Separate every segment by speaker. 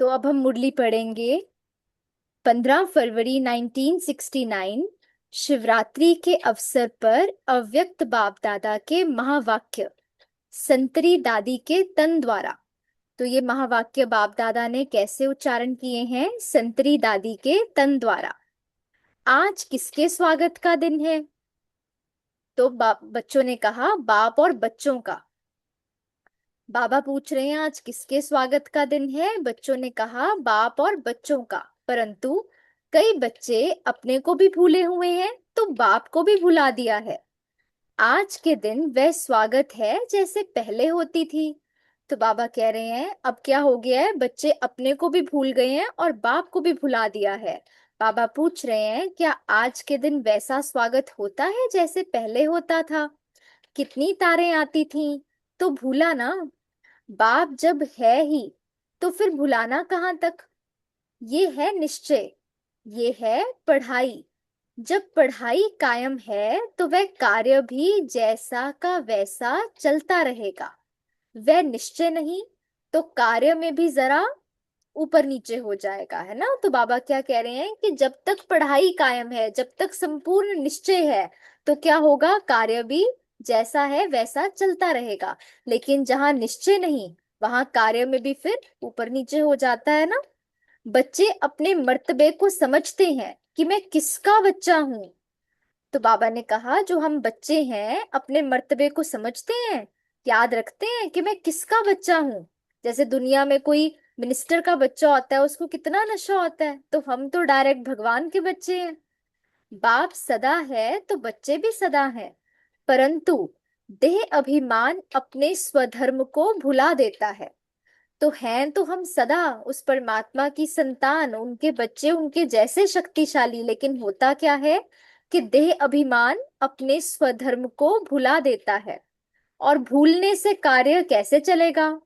Speaker 1: तो अब हम मुरली पढ़ेंगे। 15 फरवरी 1969 शिवरात्रि के अवसर पर अव्यक्त बाप दादा के महावाक्य संतरी दादी के तन द्वारा। तो ये महावाक्य बाप दादा ने कैसे उच्चारण किए हैं? संतरी दादी के तन द्वारा। आज किसके स्वागत का दिन है? तो बच्चों ने कहा बाप और बच्चों का। बाबा पूछ रहे हैं आज किसके स्वागत का दिन है? बच्चों ने कहा बाप और बच्चों का। परंतु कई बच्चे अपने को भी भूले हुए हैं तो बाप को भी भुला दिया है। आज के दिन वह स्वागत है जैसे पहले होती थी। तो बाबा कह रहे हैं अब क्या हो गया है, बच्चे अपने को भी भूल गए हैं और बाप को भी भुला दिया है। बाबा पूछ रहे हैं क्या आज के दिन वैसा स्वागत होता है जैसे पहले होता था? कितनी तारें आती थीं तो भूला ना। बाप जब है ही तो फिर भुलाना कहाँ तक। ये है निश्चय, ये है पढ़ाई। जब पढ़ाई कायम है तो वह कार्य भी जैसा का वैसा चलता रहेगा। वह निश्चय नहीं तो कार्य में भी जरा ऊपर नीचे हो जाएगा, है ना। तो बाबा क्या कह रहे हैं कि जब तक पढ़ाई कायम है, जब तक संपूर्ण निश्चय है, तो क्या होगा, कार्य भी जैसा है वैसा चलता रहेगा। लेकिन जहां निश्चय नहीं वहां कार्य में भी फिर ऊपर नीचे हो जाता है ना। बच्चे अपने मर्तबे को समझते हैं कि मैं किसका बच्चा हूं। तो बाबा ने कहा जो हम बच्चे हैं अपने मर्तबे को समझते हैं, याद रखते हैं कि मैं किसका बच्चा हूँ। जैसे दुनिया में कोई मिनिस्टर का बच्चा होता है, उसको कितना नशा होता है, तो हम तो डायरेक्ट भगवान के बच्चे हैं। बाप सदा है तो बच्चे भी सदा हैं। परंतु देह अभिमान अपने स्वधर्म को भुला देता है। तो हैं तो हम सदा उस परमात्मा की संतान, उनके बच्चे, उनके जैसे शक्तिशाली, लेकिन होता क्या है कि देह अभिमान अपने स्वधर्म को भुला देता है। और भूलने से कार्य कैसे चलेगा,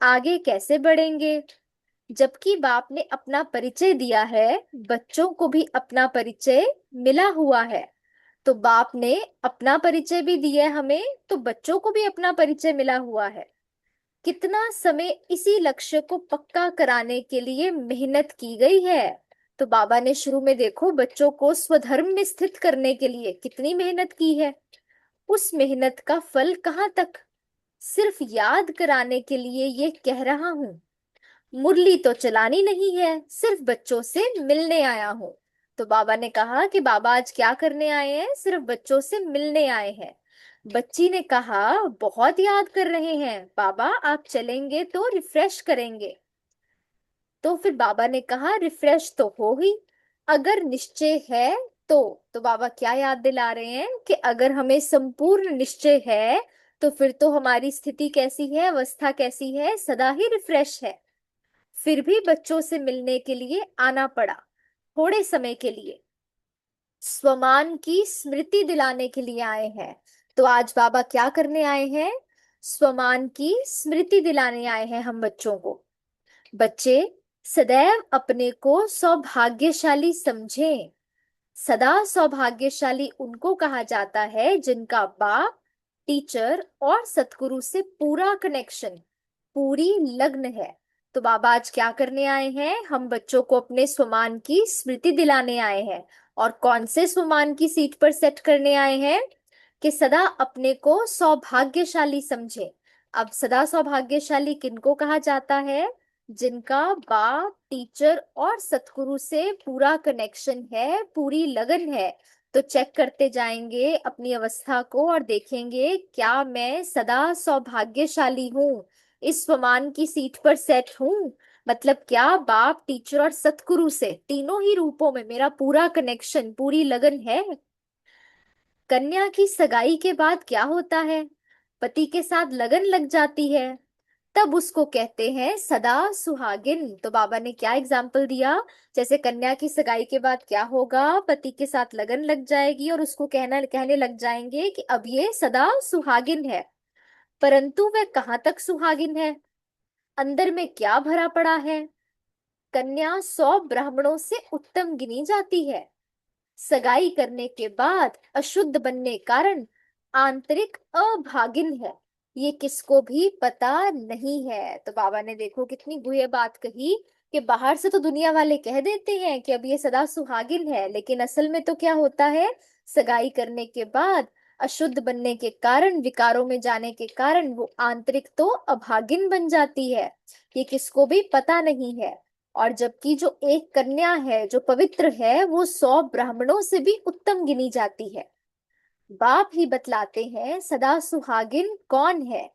Speaker 1: आगे कैसे बढ़ेंगे? जबकि बाप ने अपना परिचय दिया है, बच्चों को भी अपना परिचय मिला हुआ है। तो बाप ने अपना परिचय भी दिया है हमें, तो बच्चों को भी अपना परिचय मिला हुआ है। कितना समय इसी लक्ष्य को पक्का कराने के लिए मेहनत की गई है। तो बाबा ने शुरू में देखो बच्चों को स्वधर्म में स्थित करने के लिए कितनी मेहनत की है। उस मेहनत का फल कहाँ तक? सिर्फ याद कराने के लिए ये कह रहा हूं। मुरली तो चलानी नहीं है, सिर्फ बच्चों से मिलने आया हूँ। तो बाबा ने कहा कि बाबा आज क्या करने आए हैं? सिर्फ बच्चों से मिलने आए हैं। बच्ची ने कहा बहुत याद कर रहे हैं बाबा, आप चलेंगे तो रिफ्रेश करेंगे। तो फिर बाबा ने कहा रिफ्रेश तो हो ही, अगर निश्चय है तो। तो बाबा क्या याद दिला रहे हैं कि अगर हमें संपूर्ण निश्चय है तो फिर तो हमारी स्थिति कैसी है, अवस्था कैसी है, सदा ही रिफ्रेश है। फिर भी बच्चों से मिलने के लिए आना पड़ा, थोड़े समय के लिए। स्वमान की स्मृति दिलाने के लिए आए हैं। तो आज बाबा क्या करने आए हैं? स्वमान की स्मृति दिलाने आए हैं हम बच्चों को। बच्चे सदैव अपने को सौभाग्यशाली समझें। सदा सौभाग्यशाली उनको कहा जाता है जिनका बाप, टीचर और सतगुरु से पूरा कनेक्शन, पूरी लग्न है। तो बाबा आज क्या करने आए हैं? हम बच्चों को अपने स्वमान की स्मृति दिलाने आए हैं। और कौन से स्वमान की सीट पर सेट करने आए हैं? कि सदा अपने को सौभाग्यशाली समझे। अब सदा सौभाग्यशाली किनको कहा जाता है? जिनका बाप, टीचर और सतगुरु से पूरा कनेक्शन है, पूरी लगन है। तो चेक करते जाएंगे अपनी अवस्था को और देखेंगे क्या मैं सदा सौभाग्यशाली हूँ, इस स्वमान की सीट पर सेट हूँ। मतलब क्या बाप, टीचर और सतगुरु से तीनों ही रूपों में मेरा पूरा कनेक्शन, पूरी लगन है। कन्या की सगाई के बाद क्या होता है? पति के साथ लगन लग जाती है, तब उसको कहते हैं सदा सुहागिन। तो बाबा ने क्या एग्जाम्पल दिया? जैसे कन्या की सगाई के बाद क्या होगा, पति के साथ लगन लग जाएगी और उसको कहने लग जाएंगे कि अब ये सदा सुहागिन है। परंतु वह कहाँ तक सुहागिन है? अंदर में क्या भरा पड़ा है? कन्या 100 ब्राह्मणों से उत्तम गिनी जाती है। सगाई करने के बाद अशुद्ध बनने कारण आंतरिक अभागिन है। ये किसको भी पता नहीं है। तो बाबा ने देखो कितनी गुह्य बात कही कि बाहर से तो दुनिया वाले कह देते हैं कि अब ये सदा सुहागिन है, लेकिन असल में तो क्या होता है, सगाई करने के बाद अशुद्ध बनने के कारण, विकारों में जाने के कारण वो आंतरिक तो अभागिन बन जाती है। ये किसको भी पता नहीं है। और जबकि जो एक कन्या है जो पवित्र है वो 100 ब्राह्मणों से भी उत्तम गिनी जाती है। बाप ही बतलाते हैं सदा सुहागिन कौन है।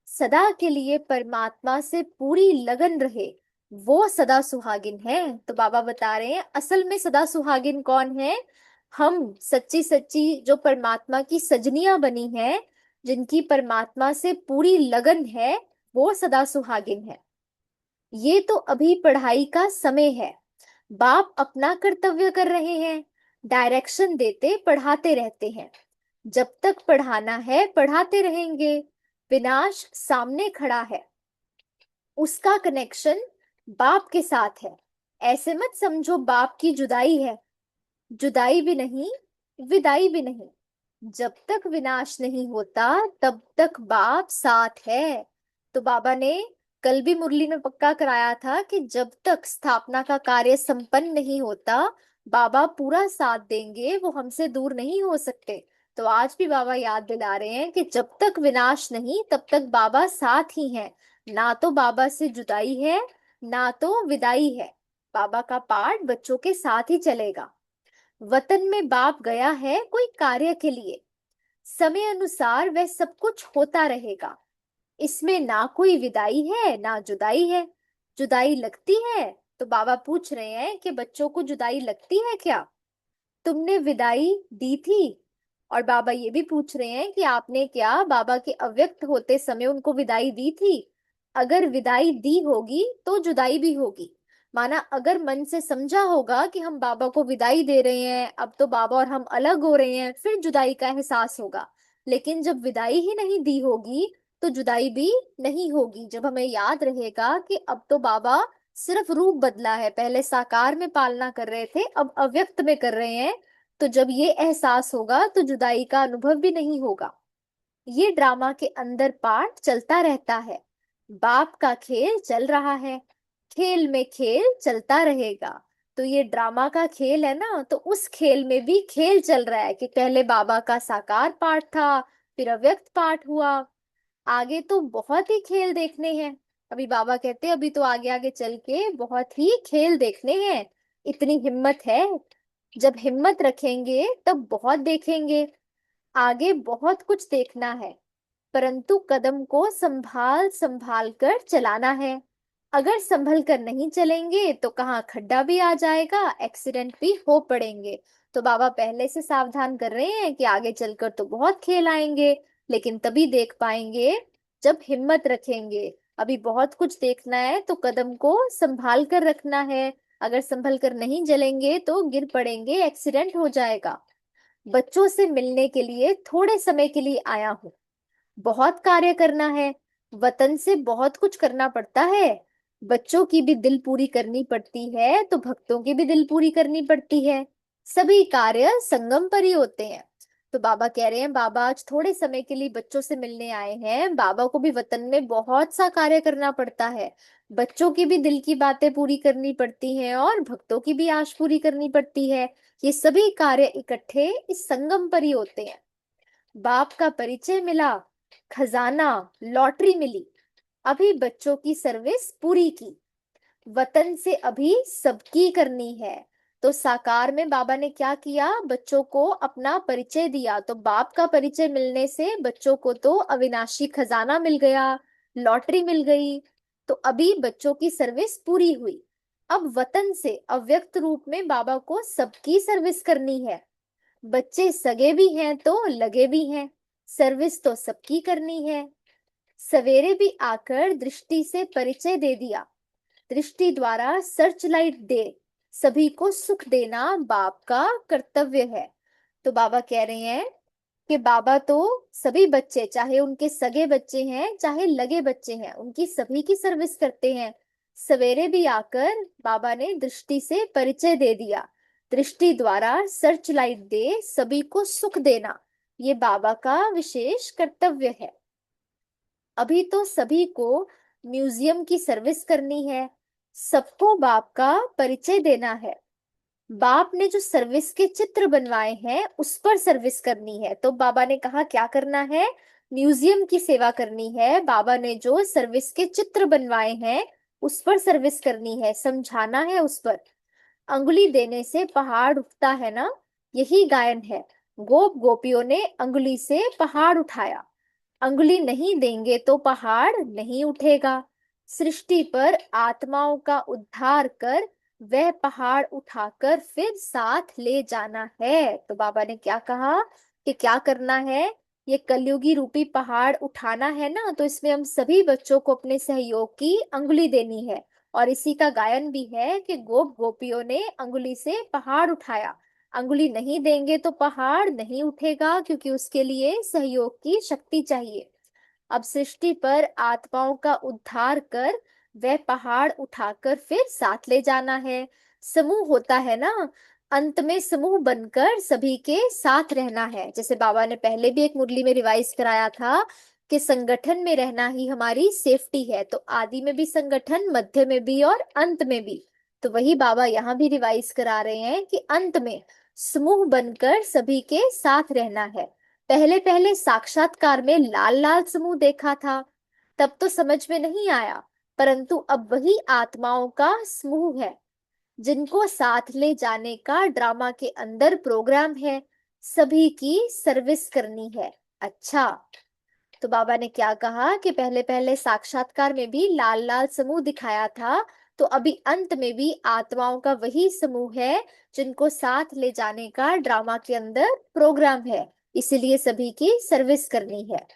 Speaker 1: सदा के लिए परमात्मा से पूरी लगन रहे, वो सदा सुहागिन है। तो बाबा बता रहे हैं असल में सदा सुहागिन कौन है। हम सच्ची सच्ची जो परमात्मा की सजनियां बनी हैं, जिनकी परमात्मा से पूरी लगन है, वो सदा सुहागिन है। ये तो अभी पढ़ाई का समय है। बाप अपना कर्तव्य कर रहे हैं, डायरेक्शन देते पढ़ाते रहते हैं। जब तक पढ़ाना है पढ़ाते रहेंगे। विनाश सामने खड़ा है, उसका कनेक्शन बाप के साथ है। ऐसे मत समझो बाप की जुदाई है, जुदाई भी नहीं, विदाई भी नहीं। जब तक विनाश नहीं होता तब तक बाप साथ है। तो बाबा ने कल भी मुरली में पक्का कराया था कि जब तक स्थापना का कार्य संपन्न नहीं होता बाबा पूरा साथ देंगे, वो हमसे दूर नहीं हो सकते। तो आज भी बाबा याद दिला रहे हैं कि जब तक विनाश नहीं तब तक बाबा साथ ही हैं। ना तो बाबा से जुदाई है, ना तो विदाई है। बाबा का पाठ बच्चों के साथ ही चलेगा। वतन में बाप गया है कोई कार्य के लिए, समय अनुसार वह सब कुछ होता रहेगा। इसमें ना कोई विदाई है ना जुदाई है। जुदाई लगती है तो बाबा पूछ रहे हैं कि बच्चों को जुदाई लगती है क्या, तुमने विदाई दी थी। और बाबा ये भी पूछ रहे हैं कि आपने क्या बाबा के अव्यक्त होते समय उनको विदाई दी थी। अगर विदाई दी होगी तो जुदाई भी होगी। माना अगर मन से समझा होगा कि हम बाबा को विदाई दे रहे हैं, अब तो बाबा और हम अलग हो रहे हैं, फिर जुदाई का एहसास होगा। लेकिन जब विदाई ही नहीं दी होगी तो जुदाई भी नहीं होगी। जब हमें याद रहेगा कि अब तो बाबा सिर्फ रूप बदला है, पहले साकार में पालना कर रहे थे अब अव्यक्त में कर रहे हैं, तो जब ये एहसास होगा तो जुदाई का अनुभव भी नहीं होगा। ये ड्रामा के अंदर पार्ट चलता रहता है। बाप का खेल चल रहा है, खेल में खेल चलता रहेगा। तो ये ड्रामा का खेल है ना, तो उस खेल में भी खेल चल रहा है कि पहले बाबा का साकार पार्ट था, फिर अव्यक्त पार्ट हुआ। आगे तो बहुत ही खेल देखने हैं। अभी बाबा कहते हैं अभी तो आगे आगे चल के बहुत ही खेल देखने हैं। इतनी हिम्मत है, जब हिम्मत रखेंगे तब बहुत देखेंगे। आगे बहुत कुछ देखना है, परंतु कदम को संभाल संभाल कर चलाना है। अगर संभल कर नहीं चलेंगे तो कहाँ खड्डा भी आ जाएगा, एक्सीडेंट भी हो पड़ेंगे। तो बाबा पहले से सावधान कर रहे हैं कि आगे चलकर तो बहुत खेल आएंगे, लेकिन तभी देख पाएंगे जब हिम्मत रखेंगे। अभी बहुत कुछ देखना है तो कदम को संभाल कर रखना है। अगर संभल कर नहीं चलेंगे तो गिर पड़ेंगे, एक्सीडेंट हो जाएगा। बच्चों से मिलने के लिए थोड़े समय के लिए आया हूँ। बहुत कार्य करना है, वतन से बहुत कुछ करना पड़ता है। बच्चों की भी दिल पूरी करनी पड़ती है तो भक्तों की भी दिल पूरी करनी पड़ती है। सभी कार्य संगम पर ही होते हैं। तो बाबा कह रहे हैं बाबा आज थोड़े समय के लिए बच्चों से मिलने आए हैं, बाबा को भी वतन में बहुत सा कार्य करना पड़ता है। बच्चों की भी दिल की बातें पूरी करनी पड़ती हैं और भक्तों की भी आश पूरी करनी पड़ती है। ये सभी कार्य इकट्ठे इस संगम पर ही होते हैं। बाप का परिचय मिला, खजाना, लॉटरी मिली, अभी बच्चों की सर्विस पूरी की। वतन से अभी सबकी करनी है। तो साकार में बाबा ने क्या किया, बच्चों को अपना परिचय दिया। तो बाप का परिचय मिलने से बच्चों को तो अविनाशी खजाना मिल गया, लॉटरी मिल गई। तो अभी बच्चों की सर्विस पूरी हुई। अब वतन से अव्यक्त रूप में बाबा को सबकी सर्विस करनी है। बच्चे सगे भी हैं तो लगे भी हैं, सर्विस तो सबकी करनी है। सवेरे भी आकर दृष्टि से परिचय दे दिया, दृष्टि द्वारा सर्च लाइट दे, सभी को सुख देना बाप का कर्तव्य है। तो बाबा कह रहे हैं कि बाबा तो सभी बच्चे, चाहे उनके सगे बच्चे हैं चाहे लगे बच्चे हैं, उनकी सभी की सर्विस करते हैं। सवेरे भी आकर बाबा ने दृष्टि से परिचय दे दिया, दृष्टि द्वारा सर्च लाइट दे, सभी को सुख देना, ये बाबा का विशेष कर्तव्य है। अभी तो सभी को म्यूजियम की सर्विस करनी है, सबको बाप का परिचय देना है। बाप ने जो सर्विस के चित्र बनवाए हैं उस पर सर्विस करनी है। तो बाबा ने कहा क्या करना है, म्यूजियम की सेवा करनी है। बाबा ने जो सर्विस के चित्र बनवाए हैं उस पर सर्विस करनी है, समझाना है उस पर। अंगुली देने से पहाड़ उठता है ना, यही गायन है। गोप गोपियों ने अंगुली से पहाड़ उठाया, अंगुली नहीं देंगे तो पहाड़ नहीं उठेगा। सृष्टि पर आत्माओं का उद्धार कर वह पहाड़ उठाकर फिर साथ ले जाना है। तो बाबा ने क्या कहा कि क्या करना है, ये कलयुगी रूपी पहाड़ उठाना है ना, तो इसमें हम सभी बच्चों को अपने सहयोग की अंगुली देनी है। और इसी का गायन भी है कि गोप गोपियों ने अंगुली से पहाड़ उठाया, अंगुली नहीं देंगे तो पहाड़ नहीं उठेगा, क्योंकि उसके लिए सहयोग की शक्ति चाहिए। अब सृष्टि पर आत्माओं का उद्धार कर वह पहाड़ उठाकर फिर साथ ले जाना है। समूह होता है ना, अंत में समूह बनकर सभी के साथ रहना है। जैसे बाबा ने पहले भी एक मुरली में रिवाइज कराया था कि संगठन में रहना ही हमारी सेफ्टी है। तो आदि में भी संगठन, मध्य में भी और अंत में भी। तो वही बाबा यहाँ भी रिवाइज करा रहे हैं कि अंत में समूह बनकर सभी के साथ रहना है। पहले पहले साक्षात्कार में लाल लाल समूह देखा था, तब तो समझ में नहीं आया, परंतु अब वही आत्माओं का समूह है जिनको साथ ले जाने का ड्रामा के अंदर प्रोग्राम है। सभी की सर्विस करनी है। अच्छा, तो बाबा ने क्या कहा कि पहले पहले साक्षात्कार में भी लाल लाल समूह दिखाया था, तो अभी अंत में भी आत्माओं का वही समूह है जिनको साथ ले जाने का ड्रामा के अंदर प्रोग्राम है। इसीलिए सभी की सर्विस करनी है।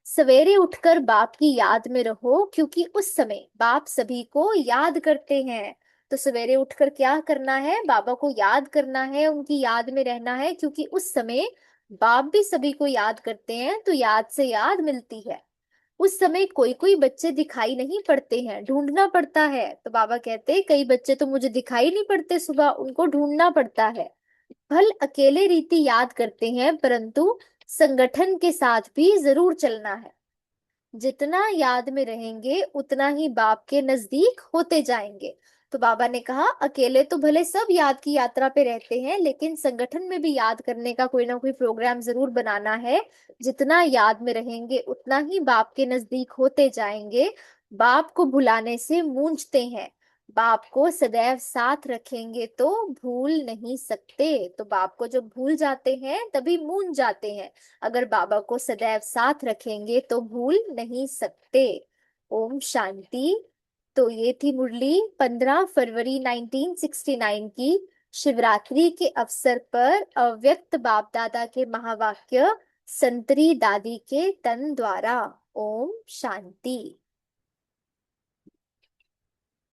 Speaker 1: सवेरे उठकर बाप की याद में रहो, क्योंकि उस समय बाप सभी को याद करते हैं। तो सवेरे उठकर क्या करना है, बाबा को याद करना है, उनकी याद में रहना है, क्योंकि उस समय बाप भी सभी को याद करते हैं, तो याद से याद मिलती है। उस समय कोई कोई बच्चे दिखाई नहीं पड़ते हैं, ढूंढना पड़ता है। तो बाबा कहते हैं कई बच्चे तो मुझे दिखाई नहीं पड़ते, सुबह उनको ढूंढना पड़ता है। फल अकेले रीति याद करते हैं, परंतु संगठन के साथ भी जरूर चलना है। जितना याद में रहेंगे उतना ही बाप के नजदीक होते जाएंगे। तो बाबा ने कहा अकेले तो भले सब याद की यात्रा पे रहते हैं, लेकिन संगठन में भी याद करने का कोई ना कोई प्रोग्राम जरूर बनाना है। जितना याद में रहेंगे उतना ही बाप के नजदीक होते जाएंगे। बाप को भुलाने से मूंझते हैं, बाप को सदैव साथ रखेंगे तो भूल नहीं सकते। तो बाप को जब भूल जाते हैं तभी मूंझ जाते हैं, अगर बाबा को सदैव साथ रखेंगे तो भूल नहीं सकते। ओम शांति। तो ये थी मुरली 15 फरवरी 1969 की, शिवरात्रि के अवसर पर अव्यक्त बाप दादा के महावाक्य संतरी दादी के तन द्वारा। ओम शांति।